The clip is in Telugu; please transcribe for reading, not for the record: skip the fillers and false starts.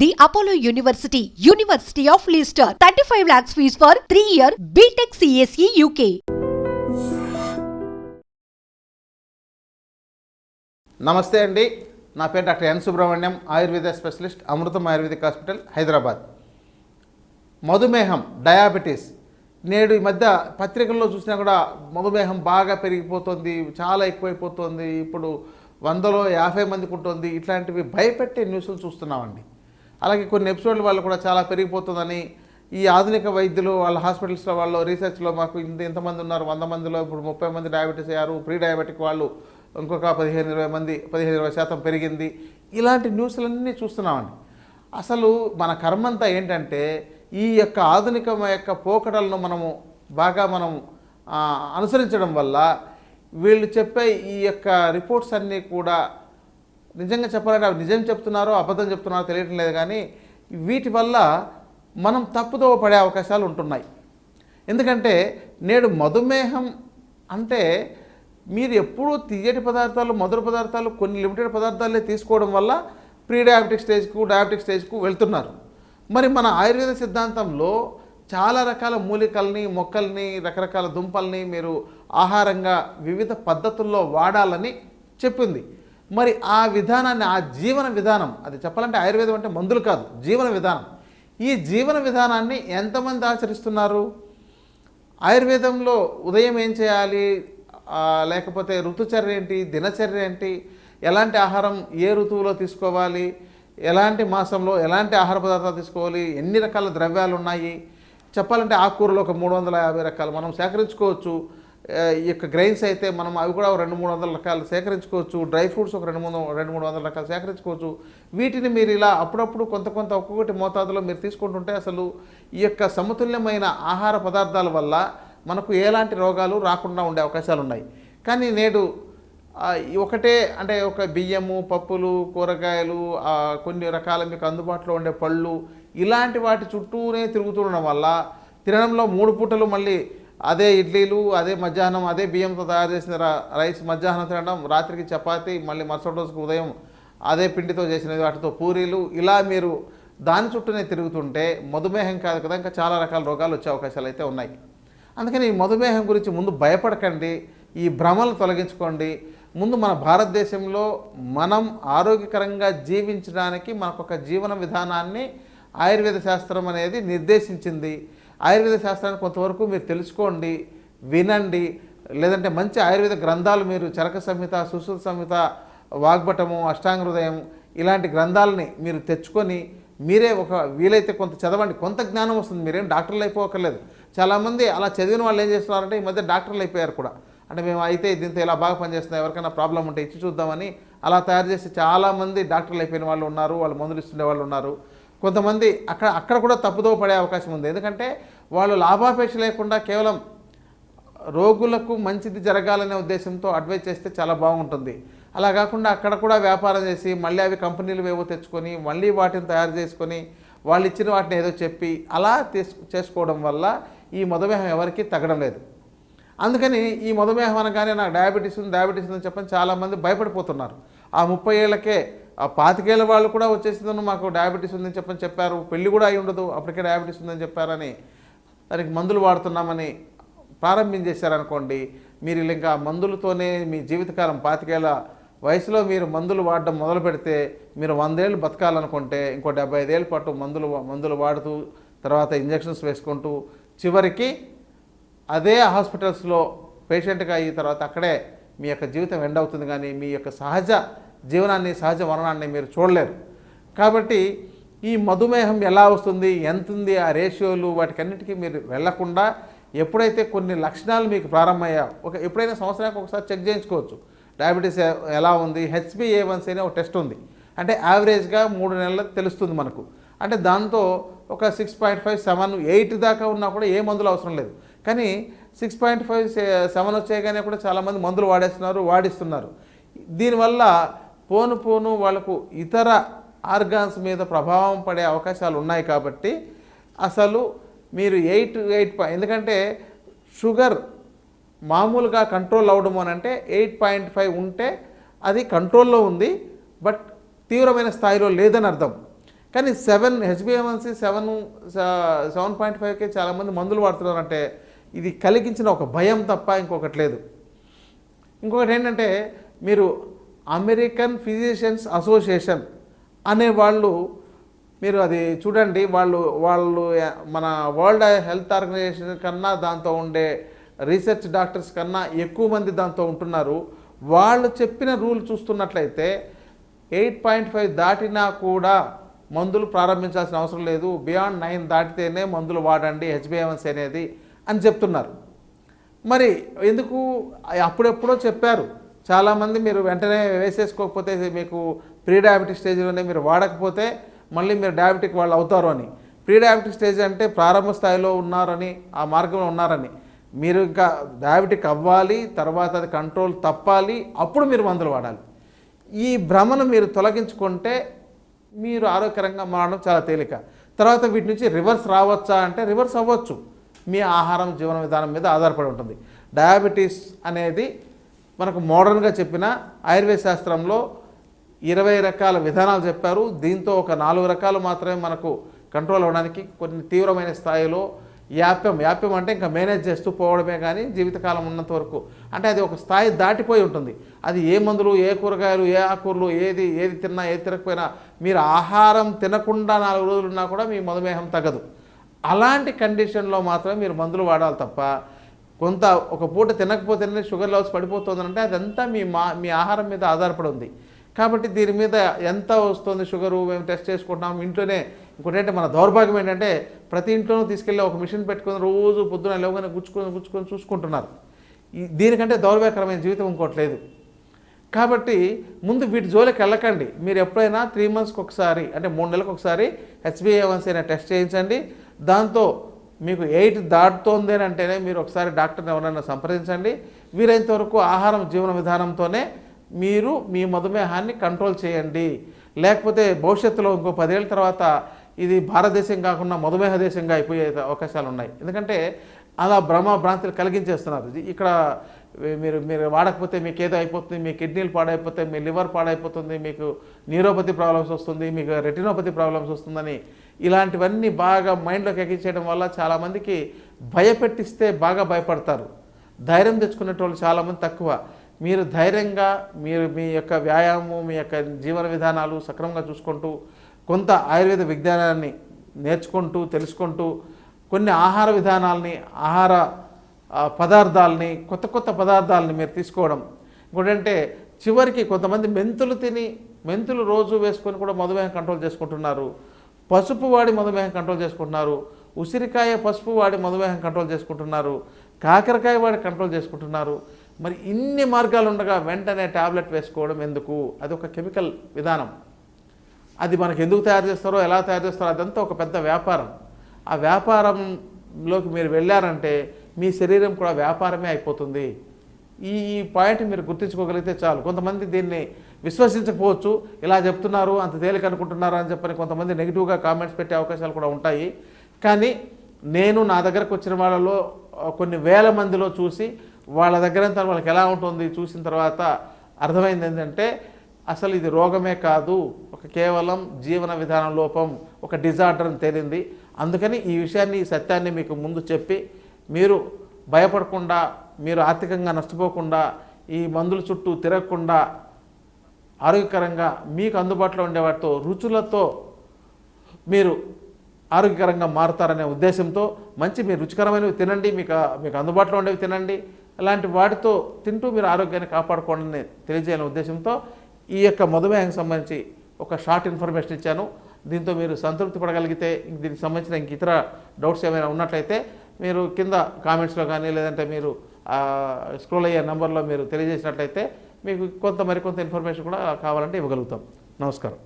The Apollo University, University of Leicester, 35 lakhs fees for 3-year BTech CSE UK. నమస్తే అండి, నా పేరు doctor N Subrahmanyam, Ayurveda specialist, Amrutham ayurvedic hospital, Hyderabad. మధుమేహం, డయాబెటీస్ నేడు ఈ మధ్య పత్రికల్లో చూసినా కూడా మధుమేహం బాగా పెరిగిపోతుంది, చాలా ఎక్కువైపోతుంది, ఇప్పుడు 100లో 50 మందికి ఉంటుంది. ఇట్లాంటివి భయపెట్టే న్యూస్లు చూస్తున్నామండి. అలాగే కొన్ని ఎపిసోడ్ల వాళ్ళు కూడా చాలా పెరిగిపోతుందని ఈ ఆధునిక వైద్యులు వాళ్ళ హాస్పిటల్స్లో వాళ్ళు రీసెర్చ్లో మాకు ఇంతమంది ఉన్నారు, 100 మందిలో ఇప్పుడు 30 మంది డయాబెటీస్ అయ్యారు, ప్రీ డయాబెటిక్ వాళ్ళు ఇంకొక 15-20% పెరిగింది. ఇలాంటి న్యూస్లన్నీ చూస్తున్నామండి. అసలు మన కర్మంతా ఏంటంటే ఈ యొక్క ఆధునిక యొక్క పోకడలను మనం అనుసరించడం వల్ల వీళ్ళు చెప్పే ఈ యొక్క రిపోర్ట్స్ అన్నీ కూడా నిజంగా చెప్పాలంటే అవి నిజం చెప్తున్నారో అబద్ధం చెప్తున్నారో తెలియటం లేదు. కానీ వీటి వల్ల మనం తప్పుదో పడే అవకాశాలు ఉంటున్నాయి. ఎందుకంటే నేడు మధుమేహం అంటే మీరు ఎప్పుడూ తీయటి పదార్థాలు, మధుర పదార్థాలు, కొన్ని లిమిటెడ్ పదార్థాలే తీసుకోవడం వల్ల ప్రీ డయాబెటిక్ స్టేజ్కు, డయాబెటిక్ స్టేజ్కు వెళ్తున్నారు. మరి మన ఆయుర్వేద సిద్ధాంతంలో చాలా రకాల మూలికల్ని, మొక్కల్ని, రకరకాల దుంపల్ని మీరు ఆహారంగా వివిధ పద్ధతుల్లో వాడాలని చెప్పింది. మరి ఆ విధానాన్ని, ఆ జీవన విధానం, అది చెప్పాలంటే ఆయుర్వేదం అంటే మందులు కాదు, జీవన విధానం. ఈ జీవన విధానాన్ని ఎంతమంది ఆచరిస్తున్నారు? ఆయుర్వేదంలో ఉదయం ఏం చేయాలి, లేకపోతే ఋతుచర్య ఏంటి, దినచర్య ఏంటి, ఎలాంటి ఆహారం ఏ ఋతువులో తీసుకోవాలి, ఎలాంటి మాసంలో ఎలాంటి ఆహార పదార్థాలు తీసుకోవాలి, ఎన్ని రకాల ద్రవ్యాలు ఉన్నాయి, చెప్పాలంటే ఆకుకూరలు ఒక 350 రకాలు మనం సేకరించుకోవచ్చు. ఈ యొక్క గ్రెయిన్స్ అయితే మనం అవి కూడా 200-300 రకాలు సేకరించుకోవచ్చు. డ్రై ఫ్రూట్స్ ఒక 200-300 రకాలు సేకరించుకోవచ్చు. వీటిని మీరు ఇలా అప్పుడప్పుడు కొంత ఒక్కొక్కటి మోతాదులో మీరు తీసుకుంటుంటే అసలు ఈ యొక్క సమతుల్యమైన ఆహార పదార్థాల వల్ల మనకు ఎలాంటి రోగాలు రాకుండా ఉండే అవకాశాలు ఉన్నాయి. కానీ నేడు ఒకటే అంటే ఒక బియ్యము, పప్పులు, కూరగాయలు, కొన్ని రకాల మీకు అందుబాటులో ఉండే పళ్ళు, ఇలాంటి వాటి చుట్టూనే తిరుగుతుండడం వల్ల తినడంలో 3 పూటలు మళ్ళీ అదే ఇడ్లీలు, అదే మధ్యాహ్నం అదే బియ్యంతో తయారు చేసిన రైస్ మధ్యాహ్నం తినడం, రాత్రికి చపాతీ, మళ్ళీ మరుసటి రోజుకు ఉదయం అదే పిండితో చేసినవి వాటితో పూరీలు, ఇలా మీరు దాని చుట్టూనే తిరుగుతుంటే మధుమేహం కాదు కదా, ఇంకా చాలా రకాల రోగాలు వచ్చే అవకాశాలు అయితే ఉన్నాయి. అందుకని ఈ మధుమేహం గురించి ముందు భయపడకండి, ఈ భ్రమలు తొలగించుకోండి. ముందు మన భారతదేశంలో మనం ఆరోగ్యకరంగా జీవించడానికి మనకొక జీవన విధానాన్ని ఆయుర్వేద శాస్త్రం అనేది నిర్దేశించింది. ఆయుర్వేద శాస్త్రాన్ని కొంతవరకు మీరు తెలుసుకోండి, వినండి. లేదంటే మంచి ఆయుర్వేద గ్రంథాలు మీరు చరక సంహిత, సుశ్రుత సంహిత, వాగ్భటము, అష్టాంగ హృదయం ఇలాంటి గ్రంథాలని మీరు తెచ్చుకొని మీరే ఒక వీలైతే కొంత చదవండి. కొంత జ్ఞానం వస్తుంది, మీరేం డాక్టర్లు అయిపోకర్లేదు. చాలామంది అలా చదివిన వాళ్ళు ఏం చేస్తున్నారంటే ఈ మధ్య డాక్టర్లు అయిపోయారు కూడా. అంటే మేము అయితే దీంతో ఇలా బాగా పనిచేస్తున్నాయి, ఎవరికైనా ప్రాబ్లం ఉంటే ఇచ్చి చూద్దామని అలా తయారు చేసి చాలామంది డాక్టర్లు అయిపోయిన వాళ్ళు ఉన్నారు, వాళ్ళు మందులు ఇస్తుండే వాళ్ళు ఉన్నారు. కొంతమంది అక్కడ కూడా తప్పుదో పడే అవకాశం ఉంది. ఎందుకంటే వాళ్ళు లాభాపేక్ష లేకుండా కేవలం రోగులకు మంచిది జరగాలనే ఉద్దేశంతో అడ్వైజ్ చేస్తే చాలా బాగుంటుంది. అలా కాకుండా అక్కడ కూడా వ్యాపారం చేసి మళ్ళీ అవి కంపెనీలు ఏవో తెచ్చుకొని మళ్ళీ వాటిని తయారు చేసుకొని వాళ్ళు ఇచ్చిన వాటిని ఏదో చెప్పి అలా చేసుకోవడం వల్ల ఈ మధుమేహం ఎవరికీ తగ్గడం లేదు. అందుకని ఈ మధుమేహం అనగానే నాకు డయాబెటీస్ ఉందని చెప్పని చాలామంది భయపడిపోతున్నారు. ఆ 30 ఏళ్ళకే, ఆ 25 ఏళ్ళ వాళ్ళు కూడా వచ్చేసిందని మాకు డయాబెటీస్ ఉందని చెప్పారు, పెళ్ళి కూడా అయి ఉండదు అప్పటికే డయాబెటీస్ ఉందని చెప్పారని దానికి మందులు వాడుతున్నామని ప్రారంభించేశారనుకోండి, మీరు ఇంకా మందులతోనే మీ జీవితకాలం 25 ఏళ్ళ వయసులో మీరు మందులు వాడడం మొదలు పెడితే మీరు 100 ఏళ్ళు బతకాలనుకుంటే ఇంకో 75 ఏళ్ళ పాటు మందులు వాడుతూ తర్వాత ఇంజెక్షన్స్ వేసుకుంటూ చివరికి అదే హాస్పిటల్స్లో పేషెంట్గా అయిన తర్వాత అక్కడే మీ యొక్క జీవితం ఎండ్ అవుతుంది. కానీ మీ యొక్క సహజ జీవనాన్ని, సహజ మరణాన్ని మీరు చూడలేరు. కాబట్టి ఈ మధుమేహం ఎలా వస్తుంది, ఎంత ఉంది, ఆ రేషియోలు, వాటికన్నిటికీ మీరు వెళ్లకుండా ఎప్పుడైతే కొన్ని లక్షణాలు మీకు ప్రారంభమయ్యా ఎప్పుడైనా సంవత్సరానికి ఒకసారి చెక్ చేయించుకోవచ్చు. డయాబెటీస్ ఎలా ఉంది, HbA1c అనే ఒక టెస్ట్ ఉంది. అంటే యావరేజ్గా 3 నెలలకు తెలుస్తుంది మనకు. అంటే దాంతో ఒక 6.5, 7, 8 దాకా ఉన్నా కూడా ఏ మందులు అవసరం లేదు. కానీ 6.5, 7 వచ్చేగానే కూడా చాలామంది మందులు వాడిస్తున్నారు. దీనివల్ల పోను వాళ్ళకు ఇతర ఆర్గాన్స్ మీద ప్రభావం పడే అవకాశాలు ఉన్నాయి. కాబట్టి అసలు మీరు 8 ఎందుకంటే షుగర్ మామూలుగా కంట్రోల్ అవడం అంటే 8.5 ఉంటే అది కంట్రోల్లో ఉంది, బట్ తీవ్రమైన స్థాయిలో లేదని అర్థం. కానీ హెచ్బిఏవన్సీ 7.5కే చాలామంది మందులు వాడుతున్నారంటే ఇది కలిగించిన ఒక భయం తప్ప ఇంకొకటి లేదు. ఇంకొకటి ఏంటంటే మీరు అమెరికన్ ఫిజిషియన్స్ అసోసియేషన్ అనే వాళ్ళు మీరు అది చూడండి, వాళ్ళు మన వరల్డ్ హెల్త్ ఆర్గనైజేషన్ కన్నా దాంతో ఉండే రీసెర్చ్ డాక్టర్స్ కన్నా ఎక్కువ మంది దాంతో ఉంటున్నారు. వాళ్ళు చెప్పిన రూల్ చూస్తున్నట్లయితే 8.5 దాటినా కూడా మందులు ప్రారంభించాల్సిన అవసరం లేదు, బియాండ్ 9 దాటితేనే మందులు వాడండి హెచ్బిఏవన్సీ అనేది అని చెప్తున్నారు. మరి ఎందుకు అప్పుడెప్పుడో చెప్పారు చాలామంది, మీరు వెంటనే వేసేసుకోకపోతే మీకు ప్రీ డయాబెటిక్ స్టేజ్లోనే మీరు వాడకపోతే మళ్ళీ మీరు డయాబెటిక్ వాళ్ళు అవుతారు అని. ప్రీ డయాబెటిక్ స్టేజ్ అంటే ప్రారంభ స్థాయిలో ఉన్నారని, ఆ మార్గంలో ఉన్నారని. మీరు ఇంకా డయాబెటిక్ అవ్వాలి, తర్వాత అది కంట్రోల్ తప్పాలి, అప్పుడు మీరు మందులు వాడాలి. ఈ భ్రమను మీరు తొలగించుకుంటే మీరు ఆరోగ్యకరంగా మారడం చాలా తేలిక. తర్వాత వీటి నుంచి రివర్స్ రావచ్చా అంటే రివర్స్ అవ్వచ్చు, మీ ఆహారం జీవన విధానం మీద ఆధారపడి ఉంటుంది. డయాబెటీస్ అనేది మనకు మోడర్న్గా చెప్పిన ఆయుర్వేద శాస్త్రంలో 20 రకాల విధానాలు చెప్పారు. దీంతో ఒక 4 రకాలు మాత్రమే మనకు కంట్రోల్ అవ్వడానికి కొన్ని తీవ్రమైన స్థాయిలో యాప్యం అంటే ఇంకా మేనేజ్ చేస్తూ పోవడమే కానీ జీవితకాలం ఉన్నంత వరకు అంటే అది ఒక స్థాయి దాటిపోయి ఉంటుంది. అది ఏ మందులు, ఏ కూరగాయలు, ఏ ఆకుకూరలు, ఏది తిన్నా ఏది తినకపోయినా మీరు ఆహారం తినకుండా 4 రోజులు ఉన్నా కూడా మీ మధుమేహం తగ్గదు. అలాంటి కండిషన్లో మాత్రమే మీరు మందులు వాడాలి తప్ప కొంత ఒక పూట తినకపోతేనే షుగర్ లెవెల్స్ పడిపోతుందంటే అదంతా మీ ఆహారం మీద ఆధారపడి ఉంది. కాబట్టి దీని మీద ఎంత వస్తుంది షుగరు మేము టెస్ట్ చేసుకుంటున్నాం ఇంట్లోనే. ఇంకోటి ఏంటంటే మన దౌర్భాగ్యం ఏంటంటే ప్రతి ఇంట్లోనూ తీసుకెళ్ళి ఒక మిషన్ పెట్టుకుని రోజు పొద్దున లేవగానే గుచ్చుకొని చూసుకుంటున్నారు. దీనికంటే దౌర్భాగ్యకరమైన జీవితం ఇంకోట్లేదు. కాబట్టి ముందు వీటి జోలికి వెళ్ళకండి. మీరు ఎప్పుడైనా 3 monthsకి ఒకసారి అంటే 3 నెలలకు ఒకసారి హెచ్బిఏవన్సీ అనే టెస్ట్ చేయించండి. దాంతో మీకు 8 దాటుతోందేనంటేనే మీరు ఒకసారి డాక్టర్ని ఎవరైనా సంప్రదించండి. వీలైనంత వరకు ఆహారం జీవన విధానంతోనే మీరు మీ మధుమేహాన్ని కంట్రోల్ చేయండి. లేకపోతే భవిష్యత్తులో ఇంకో 10 ఏళ్ళ తర్వాత ఇది భారతదేశం కాకుండా మధుమేహ దేశంగా అయిపోయే అవకాశాలు ఉన్నాయి. ఎందుకంటే అలా భ్రాంతులు కలిగించేస్తున్నారు. ఇక్కడ మీరు వాడకపోతే మీకు ఏదో అయిపోతుంది, మీ కిడ్నీలు పాడైపోతాయి, మీ లివర్ పాడైపోతుంది, మీకు న్యూరోపతి ప్రాబ్లమ్స్ వస్తుంది, మీకు రెటినోపతి ప్రాబ్లమ్స్ వస్తుందని ఇలాంటివన్నీ బాగా మైండ్లోకి ఎక్కించేయడం వల్ల చాలామందికి భయపెట్టిస్తే బాగా భయపడతారు. ధైర్యం తెచ్చుకునేటోళ్ళు చాలామంది తక్కువ. మీరు ధైర్యంగా మీరు మీ యొక్క వ్యాయామం, మీ యొక్క జీవన విధానాలు సక్రమంగా చూసుకుంటూ కొంత ఆయుర్వేద విజ్ఞానాన్ని నేర్చుకుంటూ తెలుసుకుంటూ కొన్ని ఆహార విధానాలని, ఆహార పదార్థాలని, కొత్త పదార్థాలని మీరు తీసుకోవడం. ఇంకోటంటే చివరికి కొంతమంది మెంతులు రోజు వేసుకొని కూడా మధుమేహం కంట్రోల్ చేసుకుంటున్నారు. పసుపు వాడి మధుమేహం కంట్రోల్ చేసుకుంటున్నారు. ఉసిరికాయ పసుపు వాడి మధుమేహం కంట్రోల్ చేసుకుంటున్నారు. కాకరకాయ వాడి కంట్రోల్ చేసుకుంటున్నారు. మరి ఇన్ని మార్గాలు ఉండగా వెంటనే ట్యాబ్లెట్ వేసుకోవడం ఎందుకు? అది ఒక కెమికల్ విధానం. అది మనకు ఎందుకు తయారు చేస్తారో, ఎలా తయారు చేస్తారో అదంతా ఒక పెద్ద వ్యాపారం. ఆ వ్యాపారంలోకి మీరు వెళ్ళారంటే మీ శరీరం కూడా వ్యాపారమే అయిపోతుంది. ఈ పాయింట్ మీరు గుర్తించుకోగలిగితే చాలు. కొంతమంది దీన్ని విశ్వసించకపోవచ్చు, ఇలా చెప్తున్నారు అంత తేలిక అనుకుంటున్నారు అని చెప్పని కొంతమంది నెగిటివ్గా కామెంట్స్ పెట్టే అవకాశాలు కూడా ఉంటాయి. కానీ నేను నా దగ్గరకు వచ్చిన వాళ్ళలో కొన్ని వేల మందిలో చూసి వాళ్ళ దగ్గరంతా వాళ్ళకి ఎలా ఉంటుంది చూసిన తర్వాత అర్థమైంది ఏంటంటే అసలు ఇది రోగమే కాదు, ఒక కేవలం జీవన విధానం లోపం, ఒక డిజార్డర్ అని తేలింది. అందుకని ఈ విషయాన్ని, ఈ సత్యాన్ని మీకు ముందు చెప్పి మీరు భయపడకుండా, మీరు ఆర్థికంగా నష్టపోకుండా, ఈ మందుల చుట్టూ తిరగకుండా ఆరోగ్యకరంగా మీకు అందుబాటులో ఉండే వాటితో రుచులతో మీరు ఆరోగ్యకరంగా మారుతారనే ఉద్దేశంతో మీరు రుచికరమైనవి తినండి, మీకు అందుబాటులో ఉండేవి తినండి, అలాంటి వాటితో తింటూ మీరు ఆరోగ్యాన్ని కాపాడుకోవాలని తెలియజేయాలనే ఉద్దేశంతో ఈ యొక్క మధుమేహానికి సంబంధించి ఒక షార్ట్ ఇన్ఫర్మేషన్ ఇచ్చాను. దీంతో మీరు సంతృప్తి పడగలిగితే దీనికి సంబంధించిన ఇంక ఇతర డౌట్స్ ఏమైనా ఉన్నట్లయితే మీరు కింద కామెంట్స్లో కానీ లేదంటే మీరు స్క్రోల్ అయ్యే నెంబర్లో మీరు తెలియజేసినట్లయితే మీకు మరికొంత ఇన్ఫర్మేషన్ కూడా కావాలంటే ఇవ్వగలుగుతాం. నమస్కారం.